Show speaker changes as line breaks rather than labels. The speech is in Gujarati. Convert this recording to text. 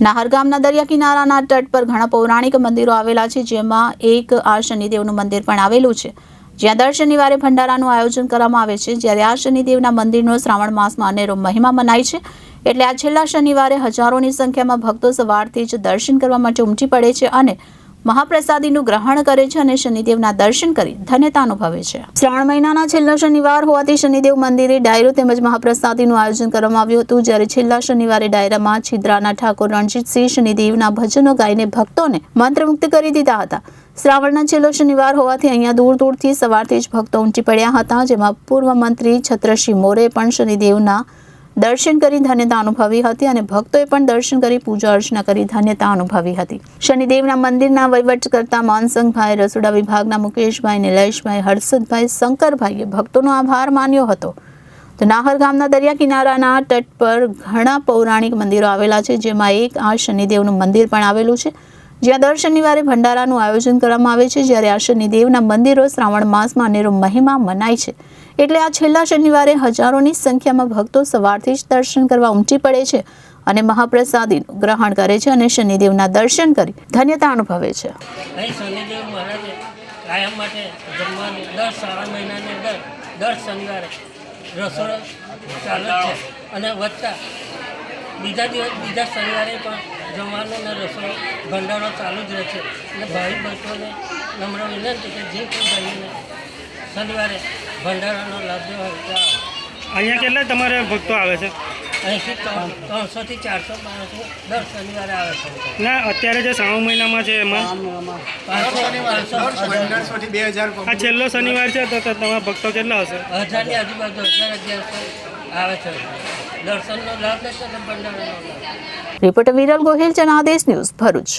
નાહર ગામના દરિયા કિનારાના તટ પર ઘણા પૌરાણિક મંદિરો આવેલા છે, જેમાં એક આ શનિદેવનું મંદિર પણ આવેલું છે, જ્યાં દર શનિવારે ભંડારાનું આયોજન કરવામાં આવે છે। જ્યારે આ શનિદેવના મંદિરનો શ્રાવણ માસમાં અનેરો મહિમા મનાય છે, એટલે આ છેલ્લા શનિવારે હજારોની સંખ્યામાં ભક્તો સવારથી જ દર્શન કરવા માટે ઉમટી પડે છે અને મહાપ્રસાદીનું ગ્રહણ કરે છે અને શનિદેવના દર્શન કરી ધન્યતા અનુભવે છે। શ્રાવણ મહિનાના છેલ્લા શનિવાર હોવાથી શનિદેવ મંદિરે ડાયરો તેમજ મહાપ્રસાદીનું આયોજન કરવામાં આવ્યું હતું। જ્યારે છેલ્લા શનિવારે ડાયરામાં છિદ્રાના ઠાકોર રણજીતસિંહ શનિદેવના ભજનો ગાઈને ભક્તોને મંત્રમુગ્ધ કરી દીધા હતા। શ્રાવણના છેલ્લો શનિવાર હોવાથી અહીંયા દૂર દૂરથી સવારથી જ ભક્તો ઉમટી પડ્યા હતા, જેમાં પૂર્વ મંત્રી છત્રસિંહ મોરે પણ શનિદેવના દર્શન કરી ધન્યતા અનુભવી હતી અને ભક્તોએ પણ દર્શન કરી પૂજા અર્ચના કરી ધન્યતા અનુભવી હતી। શનિદેવના મંદિરના વહીવટકર્તા માનસંગભાઈ, રસોડા વિભાગના મુકેશભાઈ, નિલેશભાઈ, હર્ષદભાઈ, શંકરભાઈએ ભક્તોનો આભાર માન્યો હતો। તો નાહર ગામના દરિયા કિનારાના તટ પર ઘણા પૌરાણિક મંદિરો આવેલા છે, જેમાં એક આ શનિદેવનું મંદિર પણ આવેલું છે, જ્યાં દર શનિવારે ભંડારાનું આયોજન કરવામાં આવે છે। જ્યારે આ શનિદેવના મંદિરો શ્રાવણ માસમાં અનેરો મહિમા મનાય છે, એટલે આ છેલ્લા શનિવારે હજારોની સંખ્યામાં ભક્તો સવારથી જ દર્શન કરવા ઉમટી પડે છે અને મહાપ્રસાદીનું ગ્રહણ કરે છે અને શનિદેવના દર્શન કરી ધન્યતા અનુભવે છે।
શનિદેવ મહારાજે કાયમ માટે જમવાનું દર શ્રાવણ મહિનાની અંદર દર શનિવારે રસોડો ચાલુ જ છે અને વધતા બીજા શનિવારે પણ જમવાનો અને રસોડો ભંડારો ચાલુ જ રહે છે। અને ભાઈ ભક્તોને નમ્ર વિનંતી કે જે કોઈ ભાઈને શનિવારે ભંડારાનો લાભ લેવો હોય તો
અહીંયા કેટલા તમારે ભક્તો આવે છે?
અહીંથી 300 થી 400 માણસો દર શનિવારે આવે છે।
ના, અત્યારે જે શ્રાવણ મહિનામાં છે એમાં
1500 થી 2000
આ છેલ્લો શનિવાર છે, તો તમારા ભક્તો કેટલા હશે?
1000ની આજુબાજુ 1100 આવે છે। દર્શનનો લાભ લેશે તો ભંડારાનો લાભ।
Reporter Viral Gohil, Janadesh news, Bharuch.